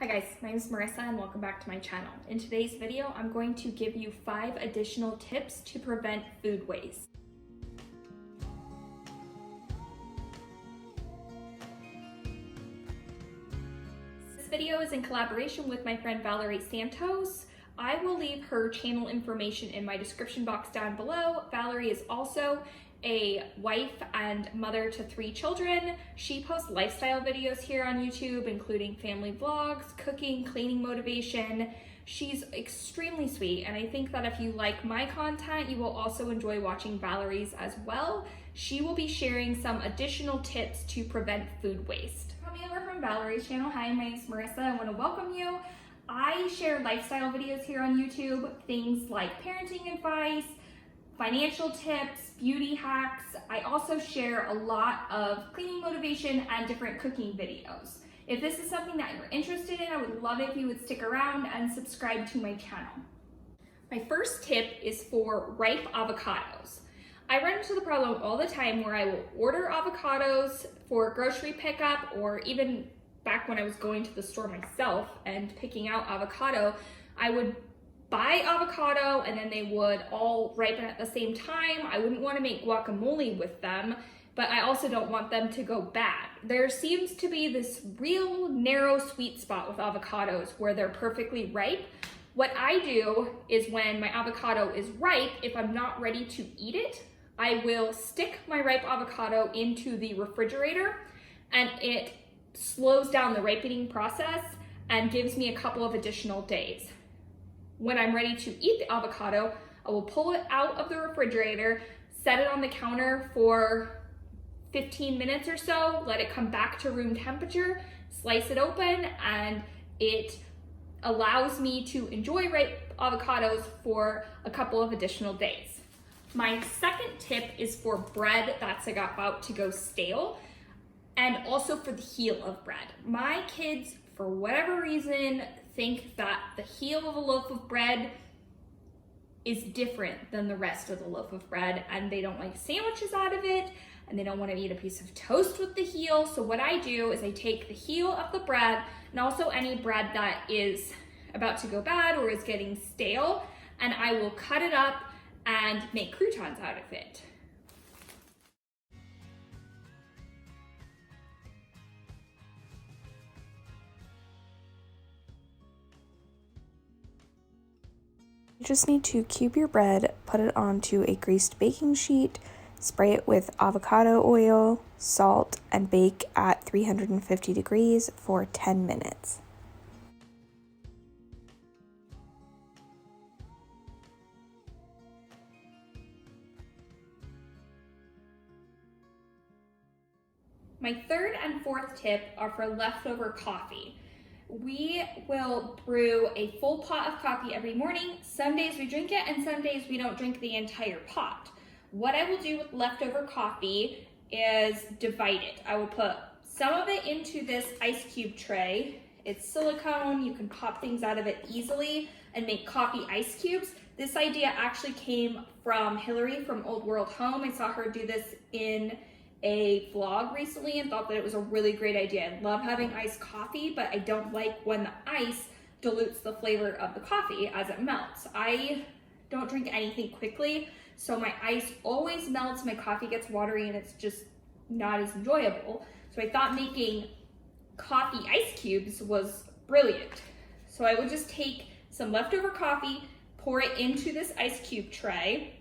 Hi guys, my name is Marissa and welcome back to my channel. In today's video, I'm going to give you 5 additional tips to prevent food waste. This video is in collaboration with my friend Valerie Santos. I will leave her channel information in my description box down below. Valerie is also a wife and mother to 3 children. She posts lifestyle videos here on YouTube, including family vlogs, cooking, cleaning motivation. She's extremely sweet, and I think that if you like my content, you will also enjoy watching Valerie's as well. She will be sharing some additional tips to prevent food waste. Coming over from Valerie's channel, hi, my name is Marissa. I want to welcome you. I share lifestyle videos here on YouTube, things like parenting advice, financial tips, beauty hacks. I also share a lot of cleaning motivation and different cooking videos. If this is something that you're interested in, I would love it if you would stick around and subscribe to my channel. My first tip is for ripe avocados. I run into the problem all the time where I will order avocados for grocery pickup, or even back when I was going to the store myself and picking out avocado, I would buy avocado and then they would all ripen at the same time. I wouldn't want to make guacamole with them, but I also don't want them to go bad. There seems to be this real narrow sweet spot with avocados where they're perfectly ripe. What I do is when my avocado is ripe, if I'm not ready to eat it, I will stick my ripe avocado into the refrigerator, and it slows down the ripening process and gives me a couple of additional days. When I'm ready to eat the avocado, I will pull it out of the refrigerator, set it on the counter for 15 minutes or so, let it come back to room temperature, slice it open, and it allows me to enjoy ripe avocados for a couple of additional days. My second tip is for bread that's about to go stale, and also for the heel of bread. My kids, for whatever reason, think that the heel of a loaf of bread is different than the rest of the loaf of bread, and they don't like sandwiches out of it, and they don't want to eat a piece of toast with the heel. So what I do is I take the heel of the bread, and also any bread that is about to go bad or is getting stale, and I will cut it up and make croutons out of it. You just need to cube your bread, put it onto a greased baking sheet, spray it with avocado oil, salt, and bake at 350 degrees for 10 minutes. My third and fourth tip are for leftover coffee. We will brew a full pot of coffee every morning. Some days we drink it and some days we don't drink the entire pot. What I will do with leftover coffee is divide it. I will put some of it into this ice cube tray. It's silicone, you can pop things out of it easily and make coffee ice cubes. This idea actually came from Hillary from Old World Home. I saw her do this in a vlog recently and thought that it was a really great idea. I love having iced coffee, but I don't like when the ice dilutes the flavor of the coffee as it melts. I don't drink anything quickly, so my ice always melts, my coffee gets watery, and it's just not as enjoyable. So I thought making coffee ice cubes was brilliant. So I would just take some leftover coffee, pour it into this ice cube tray,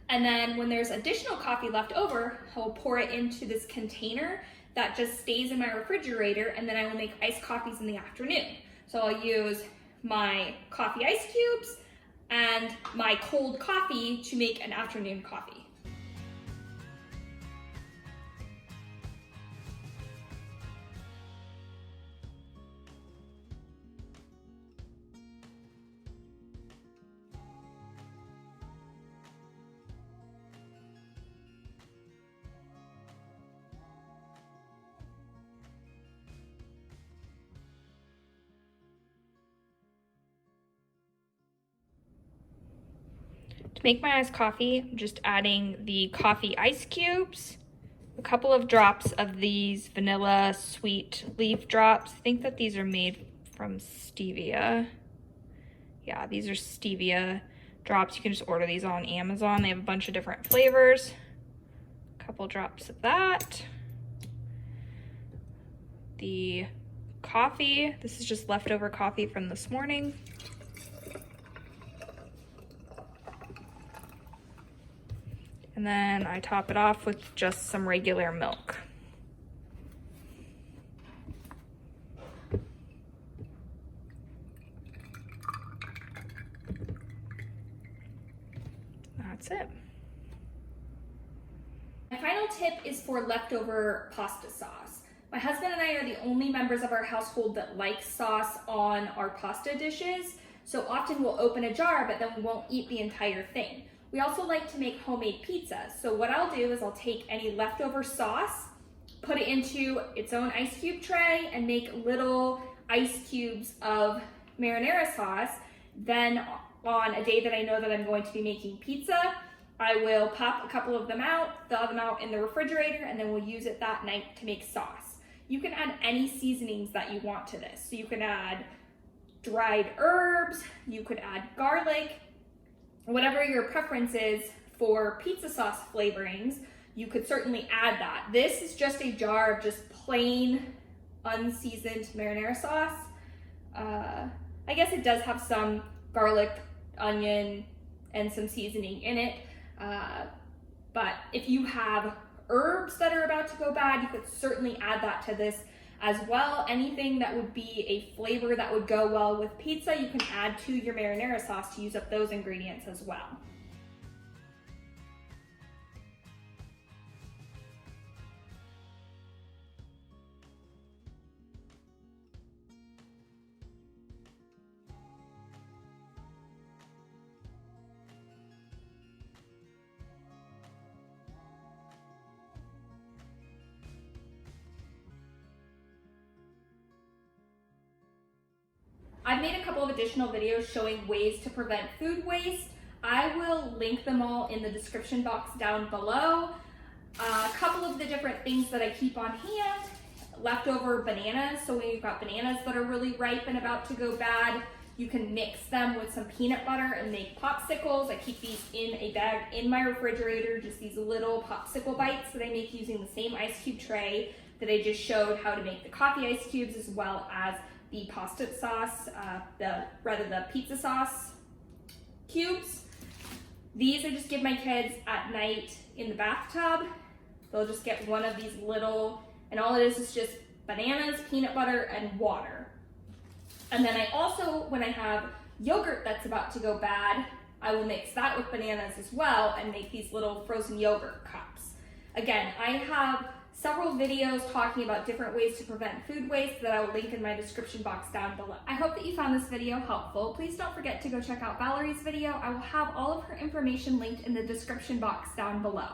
and then when there's additional coffee left over, I'll pour it into this container that just stays in my refrigerator, and then I will make iced coffees in the afternoon. So I'll use my coffee ice cubes and my cold coffee to make an afternoon coffee. To make my iced coffee, I'm just adding the coffee ice cubes, the couple of drops of these vanilla sweet leaf drops. I think that these are made from stevia. Yeah, these are stevia drops. You can just order these on Amazon. They have a bunch of different flavors. A couple drops of that. The coffee. This is just leftover coffee from this morning. And then I top it off with just some regular milk. That's it. My final tip is for leftover pasta sauce. My husband and I are the only members of our household that like sauce on our pasta dishes, so often we'll open a jar, but then we won't eat the entire thing. We also like to make homemade pizza, so what I'll do is I'll take any leftover sauce, put it into its own ice cube tray, and make little ice cubes of marinara sauce. Then on a day that I know that I'm going to be making pizza, I will pop a couple of them out, thaw them out in the refrigerator, and then we'll use it that night to make sauce. You can add any seasonings that you want to this. So you can add dried herbs, you could add garlic, whatever your preference is for pizza sauce flavorings, you could certainly add that. This is just a jar of just plain unseasoned marinara sauce. I guess it does have some garlic, onion, and some seasoning in it. But if you have herbs that are about to go bad, you could certainly add that to this as well. Anything that would be a flavor that would go well with pizza, you can add to your marinara sauce to use up those ingredients as well. I've made a couple of additional videos showing ways to prevent food waste. I will link them all in the description box down below. A couple of the different things that I keep on hand, leftover bananas. So when you've got bananas that are really ripe and about to go bad, you can mix them with some peanut butter and make popsicles. I keep these in a bag in my refrigerator, just these little popsicle bites that I make using the same ice cube tray that I just showed how to make the coffee ice cubes, as well as the pasta sauce, the pizza sauce cubes. These I just give my kids at night in the bathtub. They'll just get one of these little, and all it is just bananas, peanut butter, and water. And then I also, when I have yogurt that's about to go bad, I will mix that with bananas as well and make these little frozen yogurt cups. Again, I have several videos talking about different ways to prevent food waste that I will link in my description box down below. I hope that you found this video helpful. Please don't forget to go check out Valerie's video. I will have all of her information linked in the description box down below.